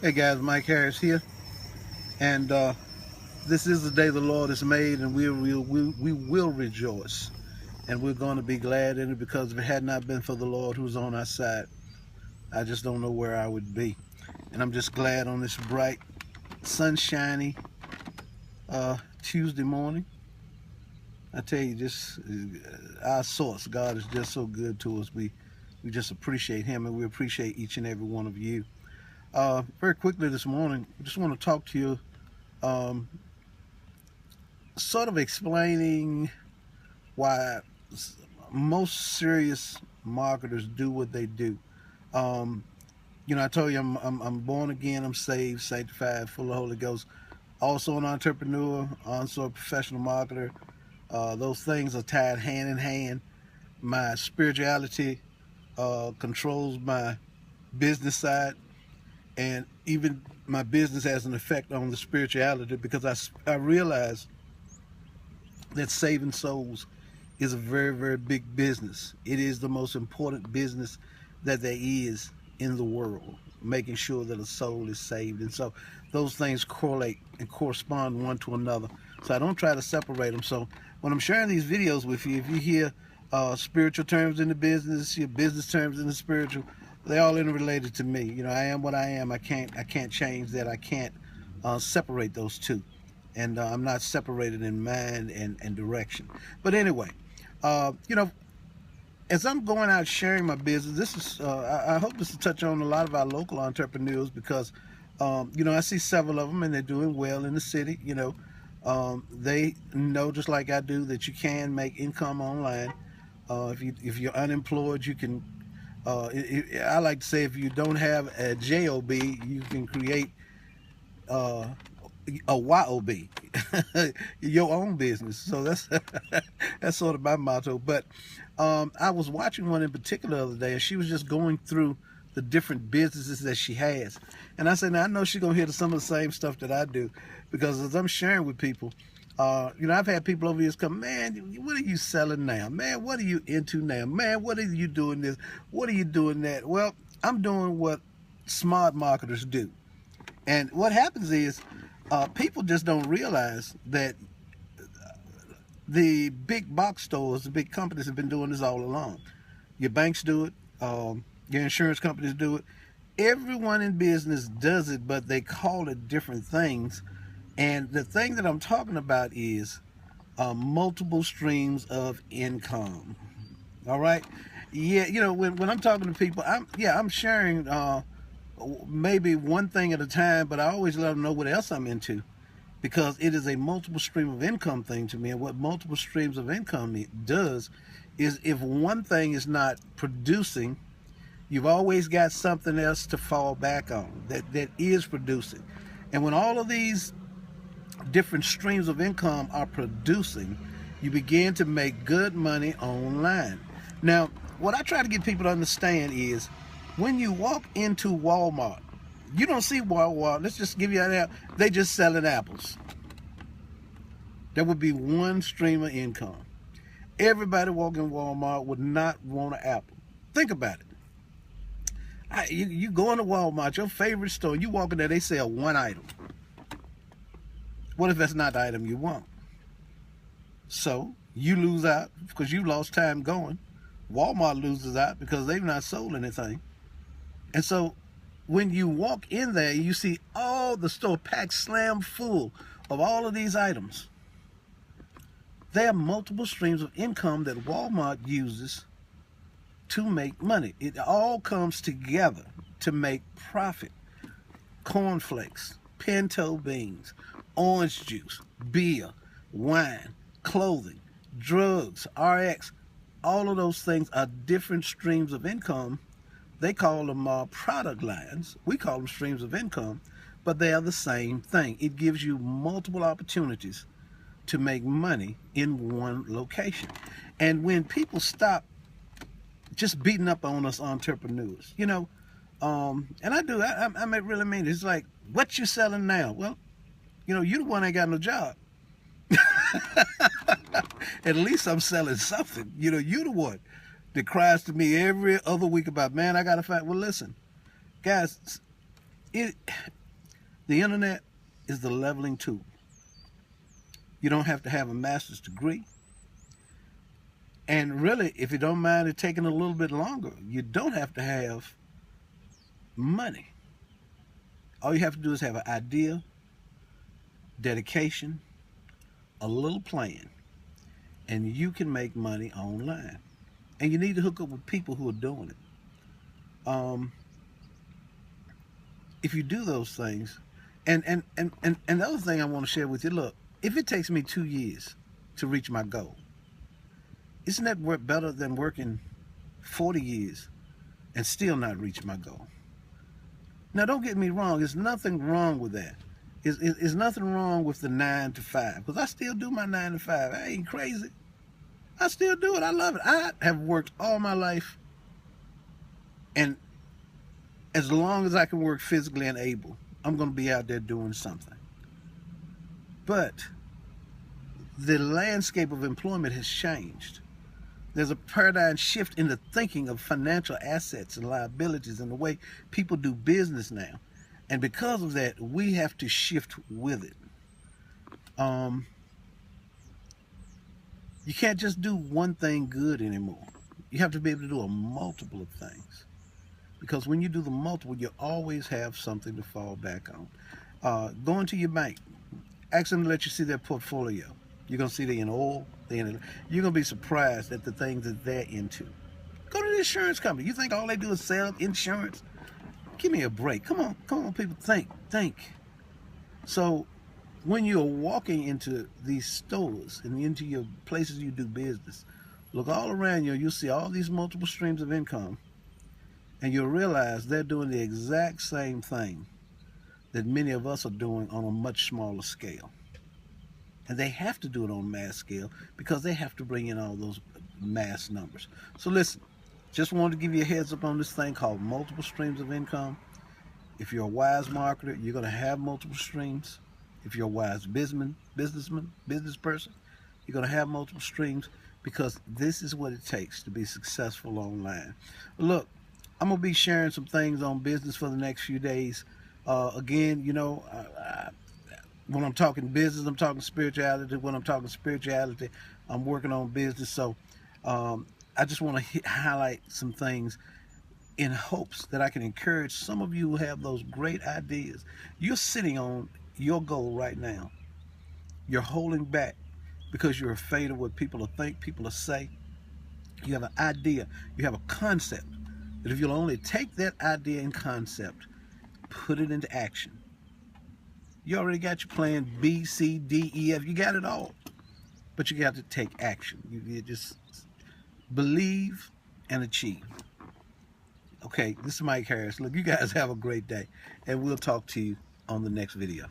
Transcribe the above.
Hey guys, Mike Harris here, and this is the day the Lord has made, and we will rejoice, and we're going to be glad in it, because if it had not been for the Lord who's on our side, I just don't know where I would be. And I'm just glad on this bright, sunshiny Tuesday morning. I tell you, just our source, God is just so good to us. We just appreciate Him, and we appreciate each and every one of you. Very quickly this morning, I just want to talk to you, um, sort of explaining why most serious marketers do what they do. Um, I told you I'm born again, I'm saved, sanctified, full of the Holy Ghost. Also an entrepreneur, also a professional marketer. Those things are tied hand in hand. My spirituality controls my business side, and even my business has an effect on the spirituality, because I realize that saving souls is a very, very big business. It is the most important business that there is in the world, making sure that a soul is saved. And so those things correlate and correspond one to another. So I don't try to separate them. So when I'm sharing these videos with you, if you hear spiritual terms in the business, your business terms in the spiritual, they're all interrelated to me. I am what I am. I can't change that. I can't separate those two. And I'm not separated in mind and direction. But anyway, uh, you know, as I'm going out sharing my business, this is I hope this will touch on a lot of our local entrepreneurs, because I see several of them, and they're doing well in the city. They know, just like I do, that you can make income online. If you're unemployed, you can. I like to say, if you don't have a job, you can create uh, a yob, your own business. So that's that's sort of my motto. But I was watching one in particular the other day, and she was just going through the different businesses that she has. And I said, now I know she's gonna hear some of the same stuff that I do, because as I'm sharing with people, I've had people over years come, man, what are you selling now? Man, what are you into now? Man, what are you doing this? What are you doing that? Well, I'm doing what smart marketers do. And what happens is, people just don't realize that the big box stores, the big companies, have been doing this all along. Your banks do it. Your insurance companies do it. Everyone in business does it, but they call it different things. And the thing that I'm talking about is multiple streams of income. All right. Yeah, when I'm talking to people, I'm sharing maybe one thing at a time, but I always let them know what else I'm into, because it is a multiple stream of income thing to me. And what multiple streams of income does is, if one thing is not producing, you've always got something else to fall back on that is producing. And when all of these different streams of income are producing, you begin to make good money online. Now, what I try to get people to understand is, when you walk into Walmart, you don't see Walmart. Let's just give you an example. They just selling apples. That would be one stream of income. Everybody walking Walmart would not want an apple. Think about it. You go into Walmart, your favorite store, you walk in there, they sell one item. What if that's not the item you want? So you lose out because you lost time going. Walmart loses out because they've not sold anything. And so when you walk in there, you see all the store packed slam full of all of these items. There are multiple streams of income that Walmart uses to make money. It all comes together to make profit. Cornflakes, pinto beans, orange juice, beer, wine, clothing, drugs, RX, all of those things are different streams of income. They call them product lines. We call them streams of income, but they are the same thing. It gives you multiple opportunities to make money in one location. And when people stop just beating up on us entrepreneurs, and I really mean it. It's like, what you selling now? Well, you the one ain't got no job. At least I'm selling something. You the one that cries to me every other week about, man, I gotta find. Well, listen, guys, it the internet is the leveling tool. You don't have to have a master's degree. And really, if you don't mind it taking a little bit longer, you don't have to have money. All you have to do is have an idea, dedication, a little plan, and you can make money online. And you need to hook up with people who are doing it. If you do those things, and the other thing I want to share with you, look, if it takes me 2 years to reach my goal, isn't that work better than working 40 years and still not reach my goal? Now, don't get me wrong. There's nothing wrong with that. There's nothing wrong with the 9 to 5, because I still do my 9 to 5. I ain't crazy. I still do it. I love it. I have worked all my life, and as long as I can work physically and able, I'm going to be out there doing something. But the landscape of employment has changed. There's a paradigm shift in the thinking of financial assets and liabilities and the way people do business now. And because of that, we have to shift with it. You can't just do one thing good anymore. You have to be able to do a multiple of things. Because when you do the multiple, you always have something to fall back on. Go into your bank. Ask them to let you see their portfolio. You're going to see they're in oil. You're going to be surprised at the things that they're into. Go to the insurance company. You think all they do is sell insurance? Give me a break. Come on, people. Think. So when you're walking into these stores and into your places you do business, look all around you. You'll see all these multiple streams of income, and you'll realize they're doing the exact same thing that many of us are doing on a much smaller scale. And they have to do it on a mass scale because they have to bring in all those mass numbers. So listen, just wanted to give you a heads up on this thing called multiple streams of income. If you're a wise marketer, you're going to have multiple streams. If you're a wise business person, you're going to have multiple streams, because this is what it takes to be successful online. Look, I'm going to be sharing some things on business for the next few days. Again, when I'm talking business, I'm talking spirituality. When I'm talking spirituality, I'm working on business. So I just want to highlight some things in hopes that I can encourage some of you who have those great ideas. You're sitting on your goal right now. You're holding back because you're afraid of what people will think, people will say. You have an idea, you have a concept, that if you'll only take that idea and concept, put it into action, you already got your plan B, C, D, E, F. You got it all. But you got to take action. You just believe and achieve. Okay, this is Mike Harris. Look, you guys have a great day, and we'll talk to you on the next video.